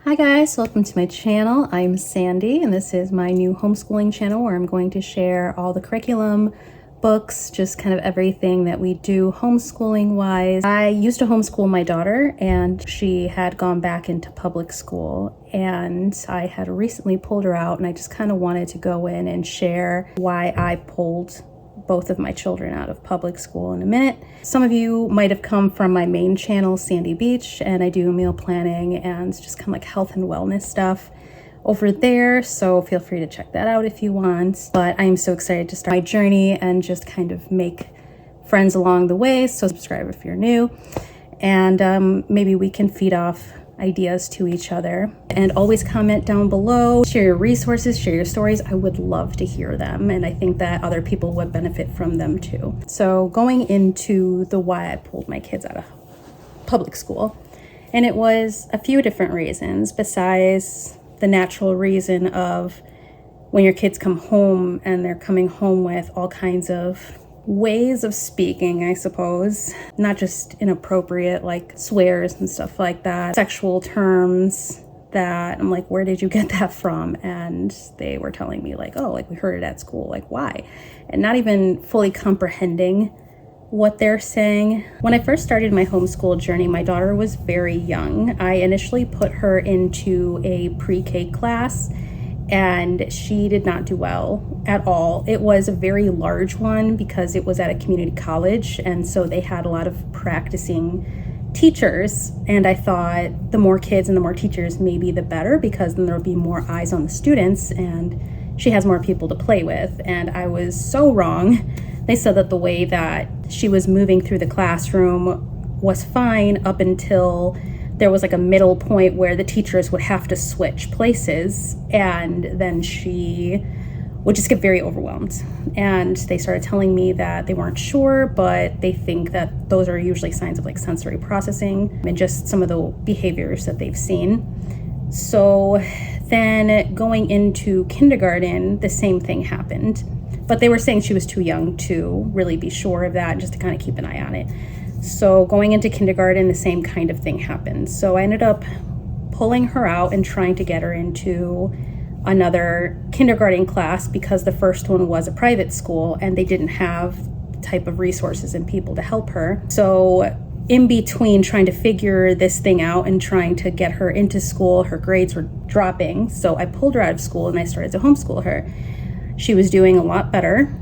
Hi guys, welcome to my channel. I'm Sandy and this is my new homeschooling channel where I'm going to share all the curriculum, books, just kind of everything that we do homeschooling wise. I used to homeschool my daughter and she had gone back into public school and I had recently pulled her out, and I just kind of wanted to go in and share why I pulled both of my children out of public school in a minute. Some of you might have come from my main channel, Sandy Beach, and I do meal planning and just kind of like health and wellness stuff over there, so feel free to check that out if you want. But I'm so excited to start my journey and just kind of make friends along the way, so subscribe if you're new, and maybe we can feed off ideas to each other. And always comment down below, share your resources, share your stories. I would love to hear them, and I think that other people would benefit from them too. So going into the why I pulled my kids out of public school, and it was a few different reasons besides the natural reason of when your kids come home and they're coming home with all kinds of ways of speaking, I suppose, not just inappropriate like swears and stuff like that, sexual terms that I'm like, where did you get that from? And they were telling me like, oh, like we heard it at school, like why? And not even fully comprehending what they're saying. When I first started my homeschool journey, my daughter was very young. I initially put her into a pre-K class and she did not do well at all. It was a very large one because it was at a community college, and so they had a lot of practicing teachers, and I thought the more kids and the more teachers maybe the better, because then there'll be more eyes on the students and she has more people to play with. And I was so wrong. They said that the way that she was moving through the classroom was fine up until there was like a middle point where the teachers would have to switch places, and then she would just get very overwhelmed. And they started telling me that they weren't sure, but they think that those are usually signs of like sensory processing and just some of the behaviors that they've seen. So then going into kindergarten, the same thing happened, but they were saying she was too young to really be sure of that, just to kind of keep an eye on it. So going into kindergarten, the same kind of thing happened. So I ended up pulling her out and trying to get her into another kindergarten class because the first one was a private school and they didn't have the type of resources and people to help her. So in between trying to figure this thing out and trying to get her into school, her grades were dropping. So I pulled her out of school and I started to homeschool her. She was doing a lot better,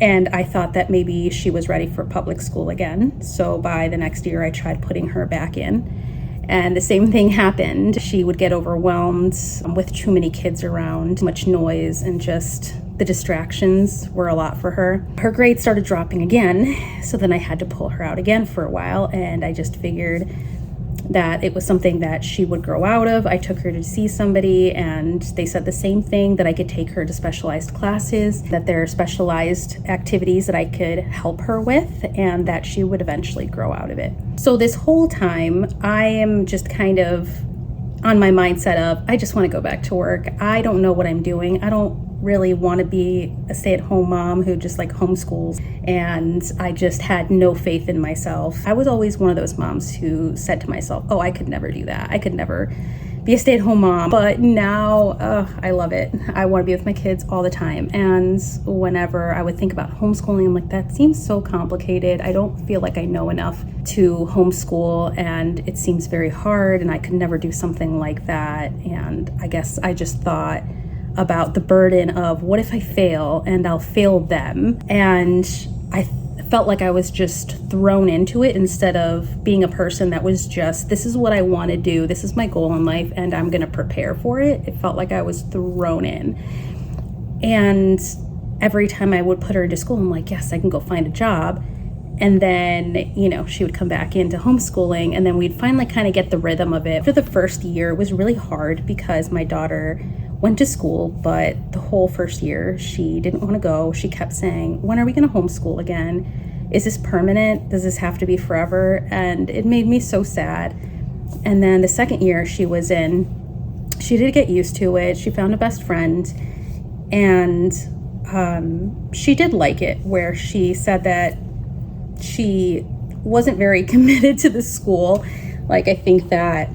and I thought that maybe she was ready for public school again. So by the next year, I tried putting her back in, and the same thing happened. She would get overwhelmed with too many kids around, too much noise, and just the distractions were a lot for her. Her grades started dropping again, so then I had to pull her out again for a while, and I just figured that it was something that she would grow out of. I took her to see somebody and they said the same thing, that I could take her to specialized classes, that there are specialized activities that I could help her with, and that she would eventually grow out of it. So this whole time I am just kind of on my mindset of, I just want to go back to work. I don't know what I'm doing. I don't really want to be a stay-at-home mom who just like homeschools, and I just had no faith in myself. I was always one of those moms who said to myself, oh, I could never do that. I could never be a stay-at-home mom. But now I love it. I want to be with my kids all the time, and whenever I would think about homeschooling, I'm like, that seems so complicated. I don't feel like I know enough to homeschool, and it seems very hard, and I could never do something like that. And I guess I just thought about the burden of what if I fail and I'll fail them, and I felt like I was just thrown into it instead of being a person that was just, this is what I want to do, this is my goal in life, and I'm going to prepare for it. It felt like I was thrown in, and every time I would put her into school, I'm like, yes, I can go find a job. And then, you know, she would come back into homeschooling, and then we'd finally kind of get the rhythm of it. For the first year, it was really hard because my daughter went to school, but the whole first year she didn't want to go. She kept saying, when are we going to homeschool again? Is this permanent? Does this have to be forever? And it made me so sad. And then the second year she was in, she did get used to it. She found a best friend, and she did like it, where she said that she wasn't very committed to the school. Like, I think that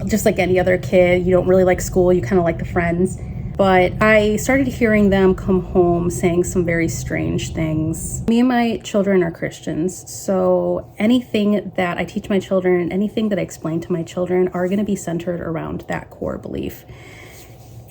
just like any other kid. You don't really like school, you kind of like the friends. But I started hearing them come home saying some very strange things. Me and my children are Christians, so anything that I teach my children, anything that I explain to my children are going to be centered around that core belief.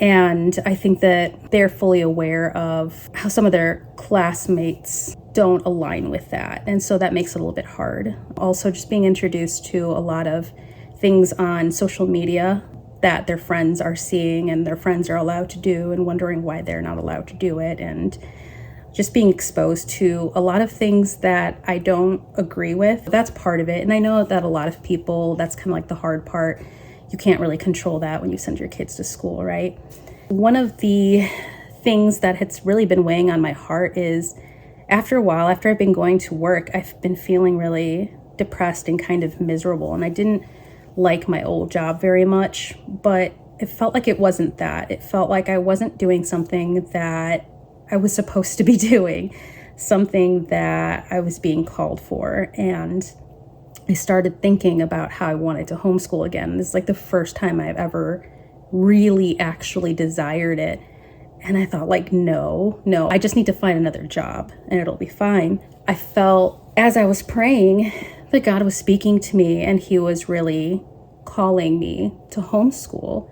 And I think that they're fully aware of how some of their classmates don't align with that. And so that makes it a little bit hard. Also, just being introduced to a lot of things on social media that their friends are seeing and their friends are allowed to do, and wondering why they're not allowed to do it, and just being exposed to a lot of things that I don't agree with. That's part of it. And I know that a lot of people, that's kind of like the hard part. You can't really control that when you send your kids to school, right? One of the things that has really been weighing on my heart is after a while, after I've been going to work, I've been feeling really depressed and kind of miserable. And I didn't like my old job very much, but it felt like it wasn't that. It felt like I wasn't doing something that I was supposed to be doing, something that I was being called for. And I started thinking about how I wanted to homeschool again. This is like the first time I've ever really actually desired it. And I thought, like, no, I just need to find another job and it'll be fine. I felt as I was praying that God was speaking to me, and he was really calling me to homeschool.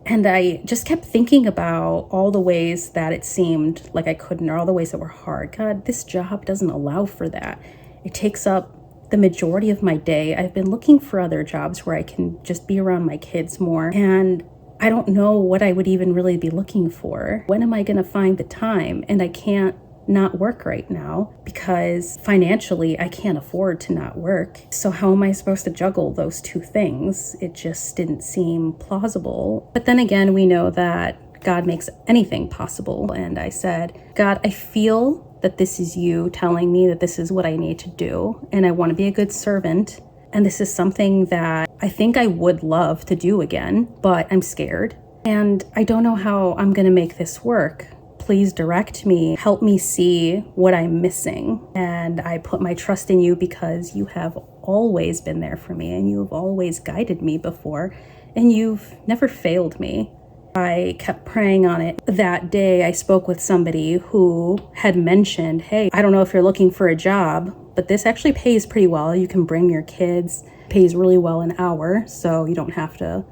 And I just kept thinking about all the ways that it seemed like I couldn't, or all the ways that were hard. God, this job doesn't allow for that. It takes up the majority of my day. I've been looking for other jobs where I can just be around my kids more. And I don't know what I would even really be looking for. When am I going to find the time? And I can't not work right now because financially I can't afford to not work. So how am I supposed to juggle those two things? It just didn't seem plausible. But then again, we know that God makes anything possible. And I said, God, I feel that this is you telling me that this is what I need to do. And I want to be a good servant. And this is something that I think I would love to do again, but I'm scared. And I don't know how I'm going to make this work. Please direct me, help me see what I'm missing. And I put my trust in you because you have always been there for me, and you have always guided me before, and you've never failed me. I kept praying on it. That day I spoke with somebody who had mentioned, hey, I don't know if you're looking for a job, but this actually pays pretty well. You can bring your kids, pays really well an hour, so you don't have to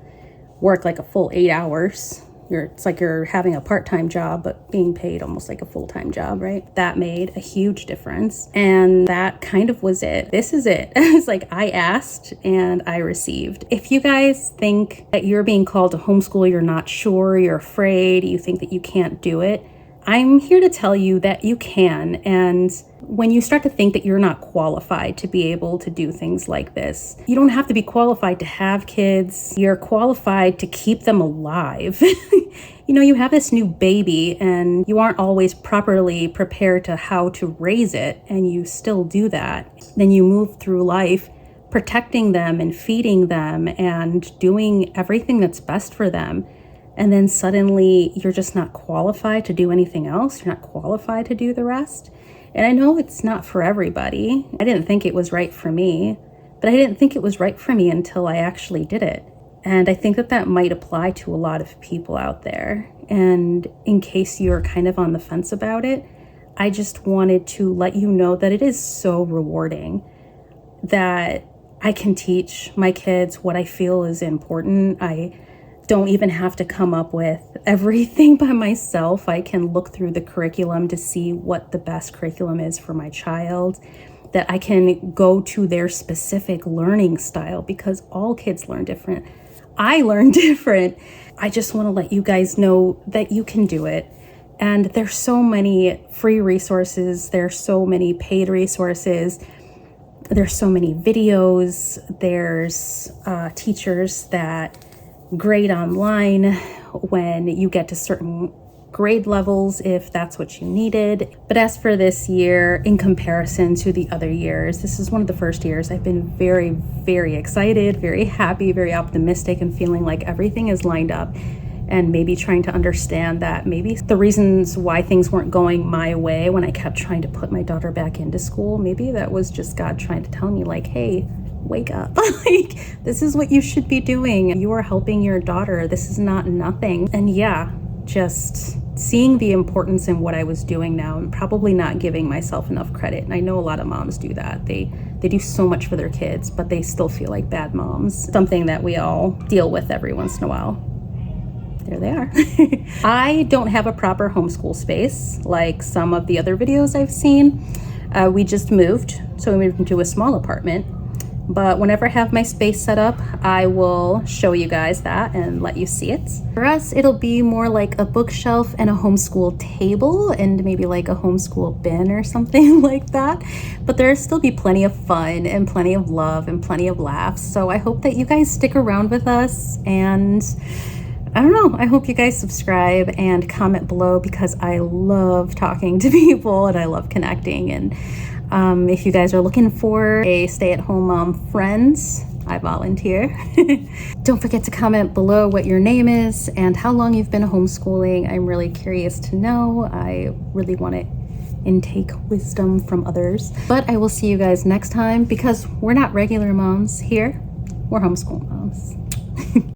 work like a full 8 hours. It's like you're having a part-time job, but being paid almost like a full-time job, right? That made a huge difference. And that kind of was it. This is it. It's like I asked and I received. If you guys think that you're being called to homeschool, you're not sure, you're afraid, you think that you can't do it, I'm here to tell you that you can. And when you start to think that you're not qualified to be able to do things like this, you don't have to be qualified to have kids. You're qualified to keep them alive. You know, you have this new baby and you aren't always properly prepared to how to raise it, and you still do that. Then you move through life protecting them and feeding them and doing everything that's best for them. And then suddenly you're just not qualified to do anything else. You're not qualified to do the rest. And I know it's not for everybody. I didn't think it was right for me, but I didn't think it was right for me until I actually did it. And I think that that might apply to a lot of people out there. And in case you're kind of on the fence about it, I just wanted to let you know that it is so rewarding that I can teach my kids what I feel is important. I don't even have to come up with everything by myself. I can look through the curriculum to see what the best curriculum is for my child, that I can go to their specific learning style, because all kids learn different. I learn different. I just want to let you guys know that you can do it. And there's so many free resources. There's so many paid resources. There's so many videos. There's teachers that grade online when you get to certain grade levels, if that's what you needed. But as for this year, in comparison to the other years, this is one of the first years I've been very, very excited, very happy, very optimistic, and feeling like everything is lined up, and maybe trying to understand that maybe the reasons why things weren't going my way when I kept trying to put my daughter back into school, maybe that was just God trying to tell me, like, hey, wake up. Like, this is what you should be doing. You are helping your daughter. This is not nothing. And yeah, just seeing the importance in what I was doing now and probably not giving myself enough credit. And I know a lot of moms do that. They do so much for their kids, but they still feel like bad moms. Something that we all deal with every once in a while. There they are. I don't have a proper homeschool space like some of the other videos I've seen. We just moved, so we moved into a small apartment. But whenever I have my space set up, I will show you guys that and let you see it. For us, it'll be more like a bookshelf and a homeschool table and maybe like a homeschool bin or something like that. But there'll still be plenty of fun and plenty of love and plenty of laughs. So I hope that you guys stick around with us, and I don't know, I hope you guys subscribe and comment below because I love talking to people and I love connecting. And if you guys are looking for a stay-at-home mom friend, I volunteer. Don't forget to comment below what your name is and how long you've been homeschooling. I'm really curious to know. I really want to intake wisdom from others. But I will see you guys next time because we're not regular moms here. We're homeschool moms.